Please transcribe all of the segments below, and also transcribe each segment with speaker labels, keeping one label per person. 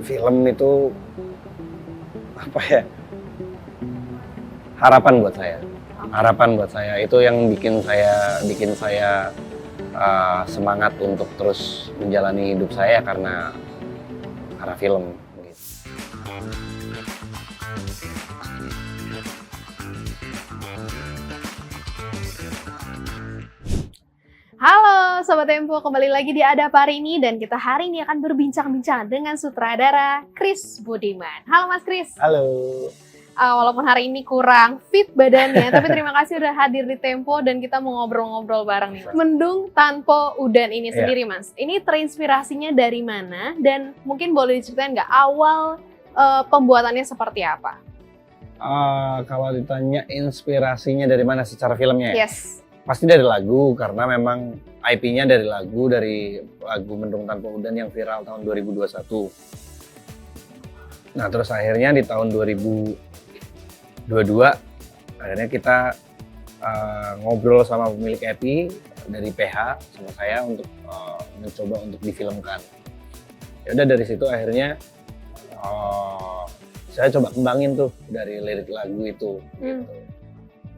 Speaker 1: Film itu apa ya? Harapan buat saya itu yang bikin saya semangat untuk terus menjalani hidup saya karena film gitu.
Speaker 2: Halo Sobat Tempo, kembali lagi di Adapa hari ini dan kita hari ini akan berbincang-bincang dengan sutradara Chris Budiman. Halo Mas Chris.
Speaker 1: Halo.
Speaker 2: Walaupun hari ini kurang fit badannya, tapi terima kasih udah hadir di Tempo dan kita mau ngobrol-ngobrol bareng nih. Mendung Tanpa Udan ini sendiri Mas, ini terinspirasinya dari mana dan mungkin boleh diceritain nggak awal pembuatannya seperti apa?
Speaker 1: Kalau ditanya inspirasinya dari mana secara filmnya ya?
Speaker 2: Yes.
Speaker 1: Pasti dari lagu, karena memang IP-nya dari lagu Mendung Tanpa Udan yang viral tahun 2021. Nah terus akhirnya di tahun 2022 akhirnya kita ngobrol sama pemilik IP dari PH sama saya untuk mencoba untuk difilmkan. Ya udah dari situ akhirnya saya coba kembangin tuh dari lirik lagu itu gitu,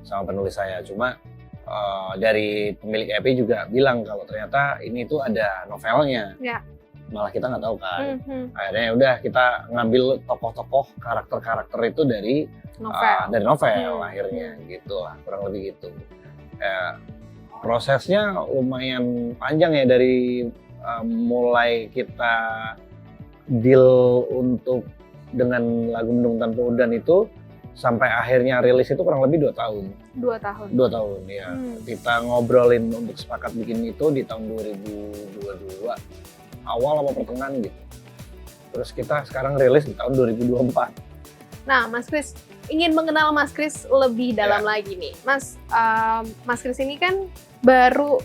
Speaker 1: sama penulis saya. Cuma dari pemilik EP juga bilang kalau ternyata ini tuh ada novelnya, malah kita nggak tahu kan. Akhirnya udah kita ngambil tokoh-tokoh karakter itu dari novel akhirnya gitu lah, kurang lebih gitu. Prosesnya lumayan panjang ya, dari mulai kita deal dengan lagu Mendung Tanpa Udan itu sampai akhirnya rilis itu kurang lebih 2 tahun.
Speaker 2: 2 tahun?
Speaker 1: 2 tahun, ya. Kita ngobrolin untuk sepakat bikin itu di tahun 2022, awal apa pertengahan gitu. Terus kita sekarang rilis di tahun 2024.
Speaker 2: Nah, Mas Chris, ingin mengenal Mas Chris lebih dalam lagi nih. Mas Chris ini kan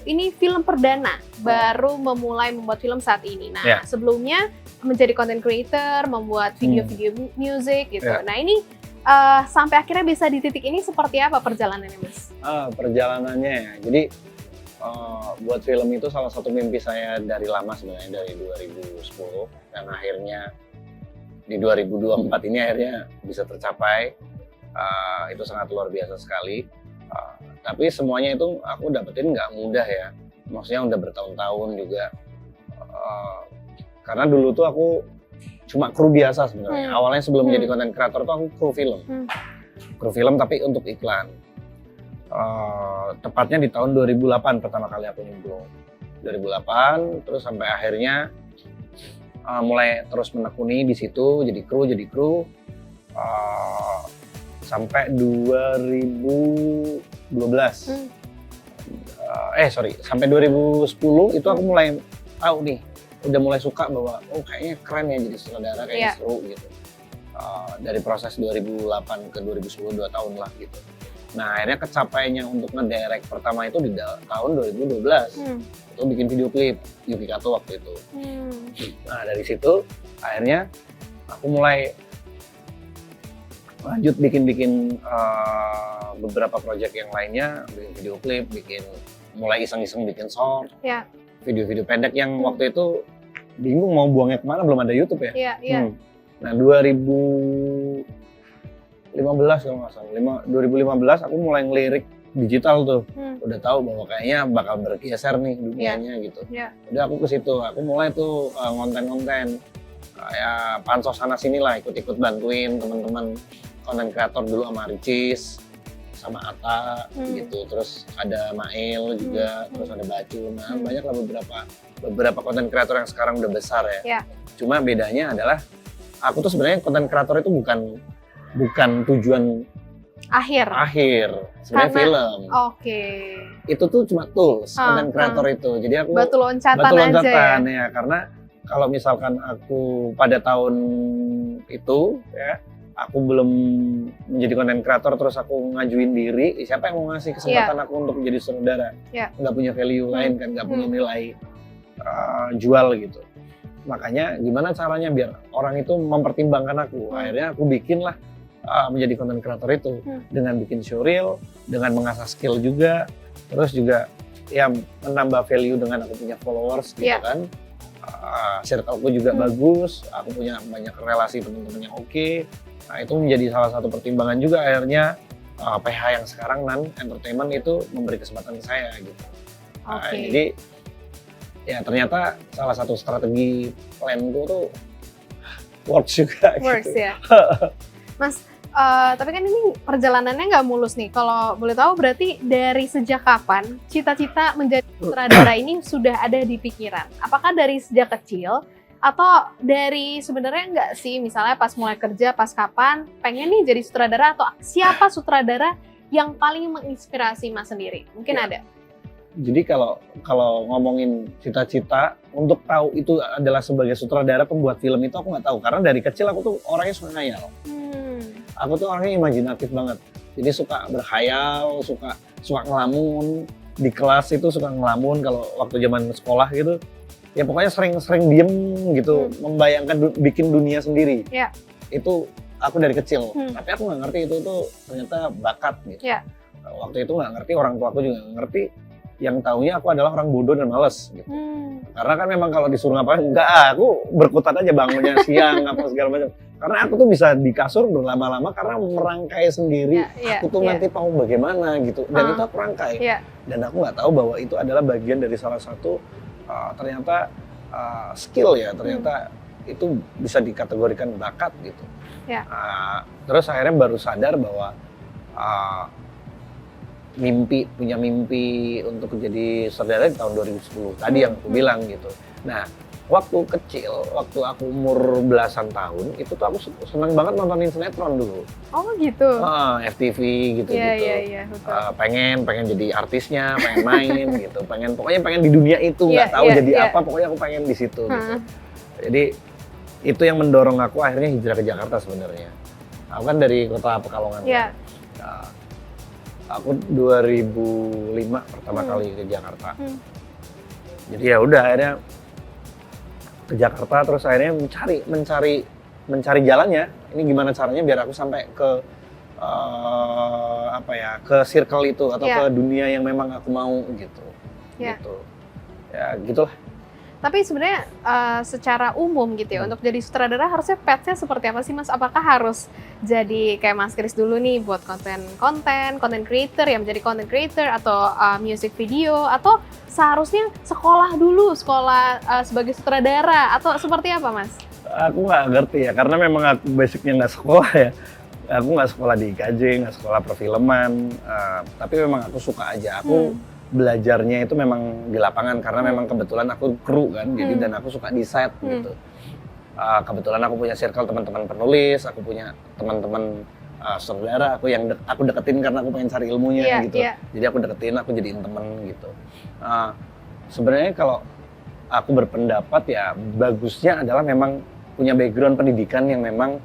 Speaker 2: ini film perdana, baru memulai membuat film saat ini. Nah, sebelumnya menjadi content creator, membuat video-video music gitu. Nah, ini sampai akhirnya bisa di titik ini seperti apa perjalanannya, Mas?
Speaker 1: Perjalanannya, jadi buat film itu salah satu mimpi saya dari lama sebenarnya, dari 2010, dan akhirnya di 2024 ini akhirnya bisa tercapai. Itu sangat luar biasa sekali. Tapi semuanya itu aku dapetin nggak mudah ya, maksudnya udah bertahun-tahun juga. Karena dulu tuh aku cuma kru biasa sebenarnya. Awalnya sebelum menjadi content creator tuh aku kru film. Kru film tapi untuk iklan. Tepatnya di tahun 2008 pertama kali aku nyemplung. 2008 terus sampai akhirnya mulai terus menekuni di situ, jadi kru. Sampai 2012. Sampai 2010 itu aku mulai tahu nih, udah mulai suka bahwa kayaknya keren ya jadi sutradara, kayaknya seru gitu. Dari proses 2008 ke 2010, 2 tahun lah gitu. Nah akhirnya kecapainya untuk ngedirect pertama itu di tahun 2012. Itu bikin video klip Yuki Kato waktu itu. Nah dari situ akhirnya aku mulai lanjut bikin beberapa project yang lainnya, bikin video klip, mulai iseng-iseng bikin short, video-video pendek yang waktu itu bingung mau buangnya kemana, belum ada YouTube ya. Nah 2015 kalau nggak salah, 2015 aku mulai ngelirik digital tuh, udah tahu bahwa kayaknya bakal bergeser nih dunianya gitu. Udah aku ke situ, aku mulai tuh konten-konten kayak pansos sana sini lah, ikut-ikut bantuin teman-teman konten kreator dulu sama Ricis, sama Atta gitu, terus ada Mail juga, terus ada Bacu. Nah banyak lah beberapa konten kreator yang sekarang udah besar ya. Cuma bedanya adalah aku tuh sebenarnya konten kreator itu bukan tujuan akhir sebenarnya film. Itu tuh cuma tools konten kreator itu. Jadi aku
Speaker 2: batu loncatan
Speaker 1: ya, karena kalau misalkan aku pada tahun itu ya, aku belum menjadi konten kreator terus aku ngajuin diri, siapa yang mau ngasih kesempatan aku untuk menjadi sutradara? Nggak punya value lain kan, nggak punya nilai jual gitu. Makanya gimana caranya biar orang itu mempertimbangkan aku? Akhirnya aku bikinlah menjadi konten kreator itu dengan bikin showreel, dengan mengasah skill juga, terus juga ya menambah value dengan aku punya followers gitu kan. circleku juga bagus, aku punya banyak relasi teman-teman yang oke. Nah itu menjadi salah satu pertimbangan juga akhirnya PH yang sekarang Nan Entertainment itu memberi kesempatan ke saya gitu. Jadi ya ternyata salah satu strategi planku tuh works juga.
Speaker 2: Works ya. Mas, tapi kan ini perjalanannya nggak mulus nih. Kalau boleh tahu berarti dari sejak kapan cita-cita menjadi sutradara ini sudah ada di pikiran? Apakah dari sejak kecil atau dari sebenarnya nggak sih? Misalnya pas mulai kerja, pas kapan pengen nih jadi sutradara atau siapa sutradara yang paling menginspirasi Mas sendiri? Mungkin ada.
Speaker 1: Jadi kalau ngomongin cita-cita untuk tahu itu adalah sebagai sutradara pembuat film itu aku nggak tahu karena dari kecil aku tuh orangnya suka ngayal. Aku tuh orangnya imajinatif banget. Jadi suka berkhayal, suka ngelamun. Di kelas itu suka ngelamun kalau waktu zaman sekolah gitu. Ya pokoknya sering diem gitu, membayangkan bikin dunia sendiri.
Speaker 2: Yeah.
Speaker 1: Itu aku dari kecil. Tapi aku nggak ngerti itu tuh ternyata bakat gitu.
Speaker 2: Yeah.
Speaker 1: Waktu itu nggak ngerti, orang tua aku juga nggak ngerti. Yang taunya aku adalah orang bodoh dan males gitu. Karena kan memang kalau disuruh ngapain, aku berkutat aja bangunnya siang apa segala macam. Karena aku tuh bisa di kasur berlama-lama karena merangkai sendiri. Aku tuh nanti mau bagaimana gitu. Dan itu aku rangkai. Dan aku nggak tahu bahwa itu adalah bagian dari salah satu ternyata skill ya. Ternyata itu bisa dikategorikan bakat gitu. Terus akhirnya baru sadar bahwa punya mimpi untuk jadi sutradara di tahun 2010 tadi yang aku bilang gitu. Nah, waktu kecil, waktu aku umur belasan tahun, itu tuh aku senang banget nontonin sinetron dulu.
Speaker 2: Oh gitu?
Speaker 1: FTV gitu-gitu.
Speaker 2: Iya,
Speaker 1: Pengen jadi artisnya, pengen main gitu. Pokoknya pengen di dunia itu, nggak tahu jadi apa, pokoknya aku pengen di situ gitu. Jadi, itu yang mendorong aku akhirnya hijrah ke Jakarta sebenarnya. Aku kan dari kota Pekalongan. Aku 2005 pertama kali ke Jakarta. Jadi ya udah akhirnya ke Jakarta terus akhirnya mencari jalannya. Ini gimana caranya biar aku sampai ke ke circle itu atau ke dunia yang memang aku mau gitu. Gitu. Ya gitulah.
Speaker 2: Tapi sebenarnya secara umum gitu ya, untuk jadi sutradara harusnya path-nya seperti apa sih Mas? Apakah harus jadi kayak Mas Kris dulu nih buat content creator ya, menjadi content creator atau music video, atau seharusnya sekolah sebagai sutradara atau seperti apa Mas?
Speaker 1: Aku nggak ngerti ya, karena memang aku basicnya nggak sekolah ya. Aku nggak sekolah di IKJ, nggak sekolah perfilman, tapi memang aku suka aja. Aku belajarnya itu memang di lapangan karena memang kebetulan aku kru kan, jadi dan aku suka di set gitu. Kebetulan aku punya circle teman-teman penulis, aku punya teman-teman saudara aku yang aku deketin karena aku pengen cari ilmunya gitu. Jadi aku deketin, aku jadiin temen gitu. Sebenarnya kalau aku berpendapat ya bagusnya adalah memang punya background pendidikan yang memang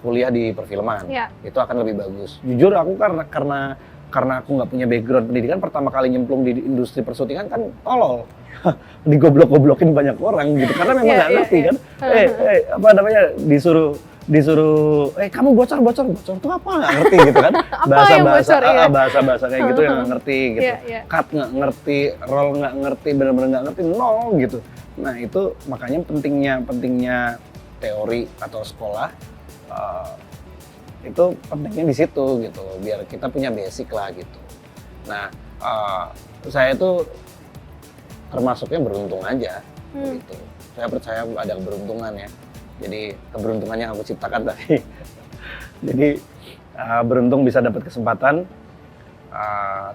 Speaker 1: kuliah di perfilman. Itu akan lebih bagus. Jujur aku karena aku nggak punya background pendidikan, pertama kali nyemplung di industri persyutingan kan tolol. Digoblok-goblokin banyak orang gitu, karena memang nggak ngerti kan. Disuruh kamu bocor itu apa, nggak ngerti gitu kan. Bahasa kayak gitu yang nggak ngerti gitu. Cut nggak ngerti, roll nggak ngerti, benar-benar nggak ngerti, nol gitu. Nah itu makanya pentingnya teori atau sekolah. Itu pentingnya di situ gitu, biar kita punya basic lah gitu. Nah, saya tuh termasuknya beruntung aja gitu. Saya percaya ada keberuntungan ya. Jadi keberuntungan yang aku ciptakan tadi. Jadi beruntung bisa dapat kesempatan.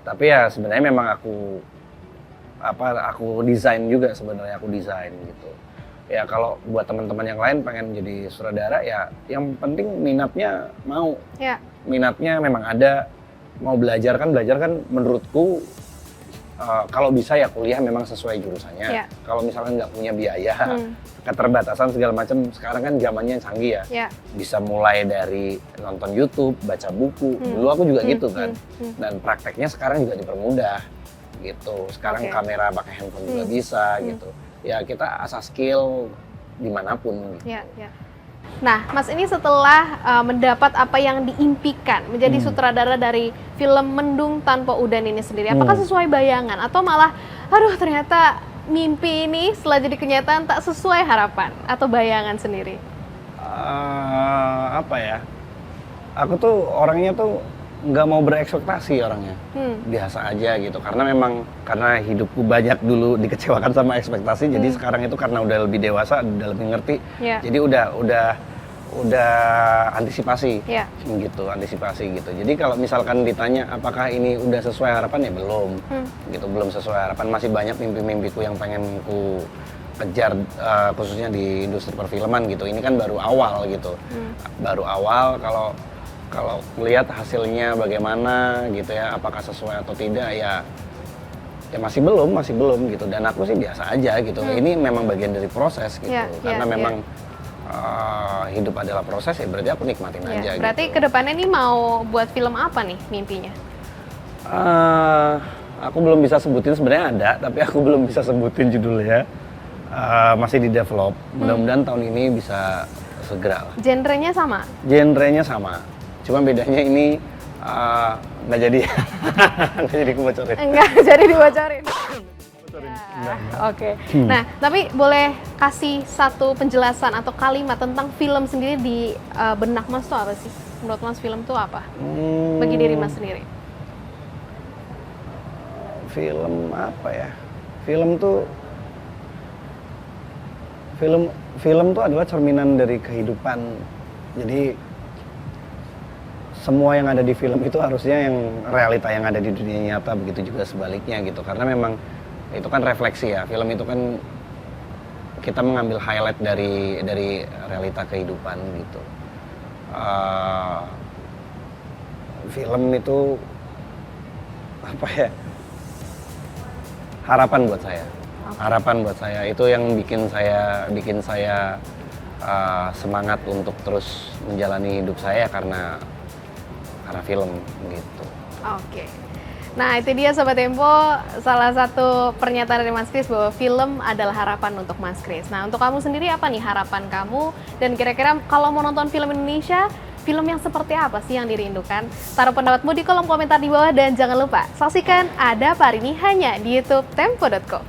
Speaker 1: Tapi ya sebenarnya memang aku desain juga sebenarnya, aku desain gitu. Ya kalau buat teman-teman yang lain pengen jadi sutradara ya yang penting minatnya mau. Minatnya memang ada, mau belajar kan menurutku kalau bisa ya kuliah memang sesuai jurusannya. Kalau misalkan nggak punya biaya, keterbatasan segala macam, sekarang kan zamannya canggih ya. Bisa mulai dari nonton YouTube, baca buku. Dulu aku juga gitu kan. Dan prakteknya sekarang juga dipermudah gitu. Sekarang kamera pakai handphone juga bisa gitu. Ya kita asah skill dimanapun.
Speaker 2: Nah, Mas ini setelah mendapat apa yang diimpikan menjadi sutradara dari film Mendung Tanpa Udan ini sendiri, apakah sesuai bayangan atau malah, aduh ternyata mimpi ini setelah jadi kenyataan tak sesuai harapan atau bayangan sendiri?
Speaker 1: Apa ya? Aku tuh orangnya tuh nggak mau berekspektasi orangnya, biasa aja gitu. Karena hidupku banyak dulu dikecewakan sama ekspektasi, jadi sekarang itu karena udah lebih dewasa, udah lebih ngerti, jadi udah antisipasi, antisipasi gitu. Jadi kalau misalkan ditanya apakah ini udah sesuai harapan, ya belum, gitu, belum sesuai harapan. Masih banyak mimpi-mimpiku yang pengen ku kejar, khususnya di industri perfilman gitu. Ini kan baru awal gitu, baru awal. Kalau lihat hasilnya bagaimana gitu ya, apakah sesuai atau tidak, ya masih belum gitu. Dan aku sih biasa aja gitu. Ini memang bagian dari proses gitu, karena memang hidup adalah proses, ya berarti aku nikmatin aja.
Speaker 2: Berarti
Speaker 1: gitu.
Speaker 2: kedepannya nih mau buat film apa nih mimpinya?
Speaker 1: Aku belum bisa sebutin, sebenarnya ada, tapi aku belum bisa sebutin judulnya. Masih di develop. Mudah-mudahan tahun ini bisa segera lah.
Speaker 2: Genrenya sama?
Speaker 1: Genrenya sama. Cuma bedanya ini nggak jadi kebocorin.
Speaker 2: Enggak jadi dibocorin. Oke. Nah, tapi boleh kasih satu penjelasan atau kalimat tentang film sendiri di benak Mas tuh apa sih? Menurut Mas film tuh apa? Bagi diri Mas sendiri.
Speaker 1: Film apa ya? Film tuh adalah cerminan dari kehidupan. Jadi semua yang ada di film itu harusnya yang realita yang ada di dunia nyata, begitu juga sebaliknya gitu. Karena memang itu kan refleksi ya. Film itu kan kita mengambil highlight dari realita kehidupan gitu. Film itu apa ya? Harapan buat saya. Itu yang bikin saya semangat untuk terus menjalani hidup saya karena film gitu.
Speaker 2: Oke. Nah, itu dia Sobat Tempo, salah satu pernyataan dari Mas Kris bahwa film adalah harapan untuk Mas Kris. Nah, untuk kamu sendiri apa nih harapan kamu? Dan kira-kira kalau mau nonton film Indonesia, film yang seperti apa sih yang dirindukan? Taruh pendapatmu di kolom komentar di bawah dan jangan lupa saksikan Ada Apa Hari Ini hanya di YouTube Tempo.co.